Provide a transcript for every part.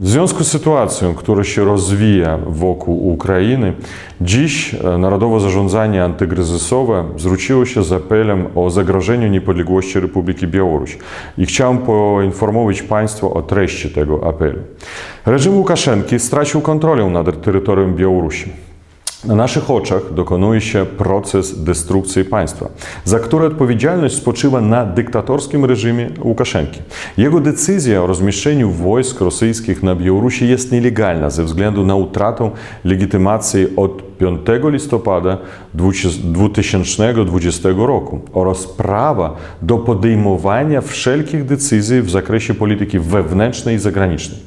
W związku z sytuacją, która się rozwija wokół Ukrainy, dziś Narodowe Zarządzanie Antykryzysowe zwróciło się z apelem o zagrożeniu niepodległości Republiki Białoruś. I chciałem poinformować Państwa o treści tego apelu. Reżim Łukaszenki stracił kontrolę nad terytorium Białorusi. Na naszych oczach dokonuje się proces destrukcji państwa, za który odpowiedzialność spoczywa na dyktatorskim reżimie Łukaszenki. Jego decyzja o rozmieszczeniu wojsk rosyjskich na Białorusi jest nielegalna ze względu na utratę legitymacji od 5 listopada 2020 roku oraz prawa do podejmowania wszelkich decyzji w zakresie polityki wewnętrznej i zagranicznej.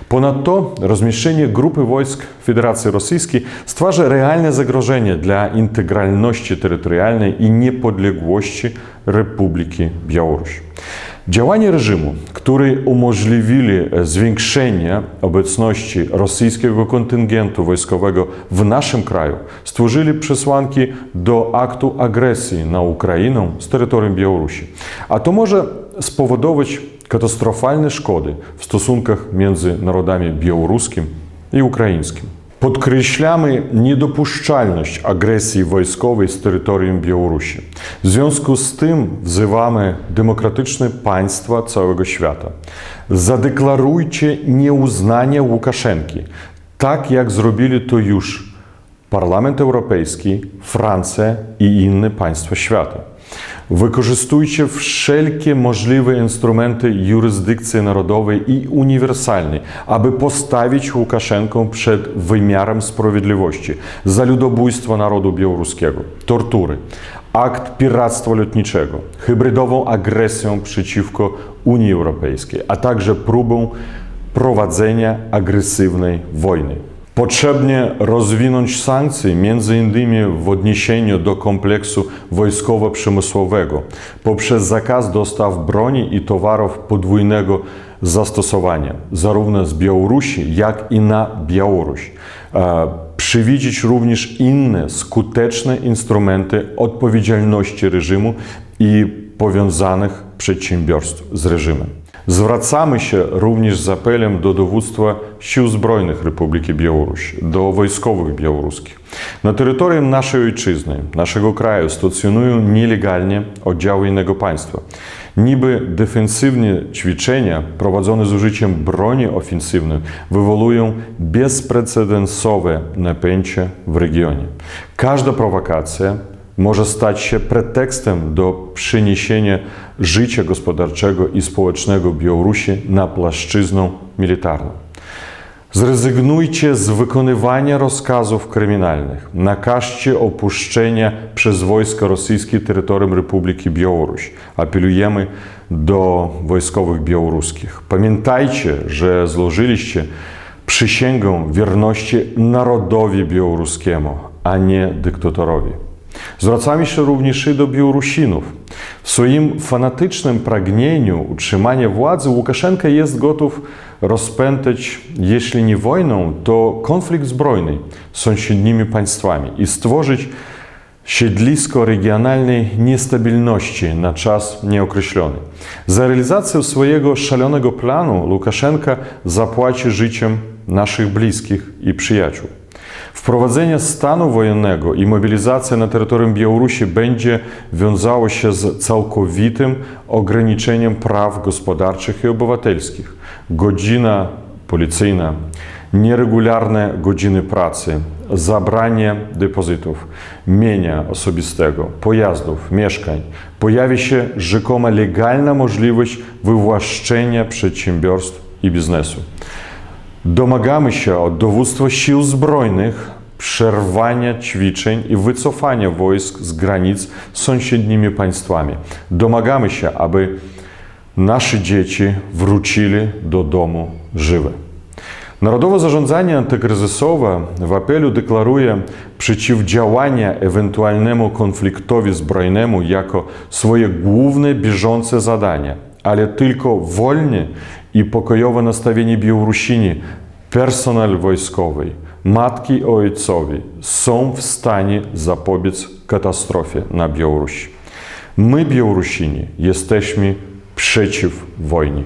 Ponadto rozmieszczenie grupy wojsk Federacji Rosyjskiej stwarza realne zagrożenie dla integralności terytorialnej i niepodległości Republiki Białoruś. Działania reżimu, które umożliwili zwiększenie obecności rosyjskiego kontyngentu wojskowego w naszym kraju, stworzyli przesłanki do aktu agresji na Ukrainę z terytorium Białorusi. A to może spowodować katastrofalne szkody w stosunkach między narodami białoruskim i ukraińskim. Podkreślamy niedopuszczalność agresji wojskowej z terytorium Białorusi. W związku z tym wzywamy demokratyczne państwa całego świata. Zadeklarujcie nieuznanie Łukaszenki, tak jak zrobili to już Parlament Europejski, Francja i inne państwa świata. Wykorzystujcie wszelkie możliwe instrumenty jurysdykcji narodowej i uniwersalnej, aby postawić Łukaszenkę przed wymiarem sprawiedliwości za ludobójstwo narodu białoruskiego, tortury, akt piractwa lotniczego, hybrydową agresję przeciwko Unii Europejskiej, a także próbę prowadzenia agresywnej wojny. Potrzebnie rozwinąć sankcje m.in. w odniesieniu do kompleksu wojskowo-przemysłowego poprzez zakaz dostaw broni i towarów podwójnego zastosowania, zarówno z Białorusi, jak i na Białoruś. Przewidzieć również inne skuteczne instrumenty odpowiedzialności reżimu i powiązanych przedsiębiorstw z reżimem. Zwracamy się również z apelem do dowództwa Sił Zbrojnych Republiki Białoruś, do wojskowych białoruskich. Na terytorium naszej ojczyzny, naszego kraju stacjonują nielegalnie oddziały innego państwa. Niby defensywne ćwiczenia prowadzone z użyciem broni ofensywnej wywołują bezprecedensowe napięcie w regionie. Każda prowokacja może stać się pretekstem do przeniesienia życia gospodarczego i społecznego Białorusi na płaszczyznę militarną. Zrezygnujcie z wykonywania rozkazów kryminalnych. Nakażcie opuszczenia przez wojska rosyjskie terytorium Republiki Białoruś. Apelujemy do wojskowych białoruskich. Pamiętajcie, że złożyliście przysięgę wierności narodowi białoruskiemu, a nie dyktatorowi. Zwracamy się również i do Białorusinów. W swoim fanatycznym pragnieniu utrzymania władzy Łukaszenka jest gotów rozpętać, jeśli nie wojną, to konflikt zbrojny z sąsiednimi państwami i stworzyć siedlisko regionalnej niestabilności na czas nieokreślony. Za realizację swojego szalonego planu Łukaszenka zapłaci życiem naszych bliskich i przyjaciół. Wprowadzenie stanu wojennego i mobilizacja na terytorium Białorusi będzie wiązało się z całkowitym ograniczeniem praw gospodarczych i obywatelskich. Godzina policyjna, nieregularne godziny pracy, zabranie depozytów, mienia osobistego, pojazdów, mieszkań. Pojawi się rzekoma legalna możliwość wywłaszczenia przedsiębiorstw i biznesu. Domagamy się od dowództwa Sił Zbrojnych przerwania ćwiczeń i wycofania wojsk z granic z sąsiednimi państwami. Domagamy się, aby nasze dzieci wrócili do domu żywe. Narodowe Zarządzanie Antykryzysowe w apelu deklaruje przeciwdziałanie ewentualnemu konfliktowi zbrojnemu jako swoje główne bieżące zadanie, ale tylko wolne i pokojowe nastawienie Białorusini, personel wojskowy, matki i ojcowie są w stanie zapobiec katastrofie na Białorusi. My, Białorusini, jesteśmy przeciw wojnie.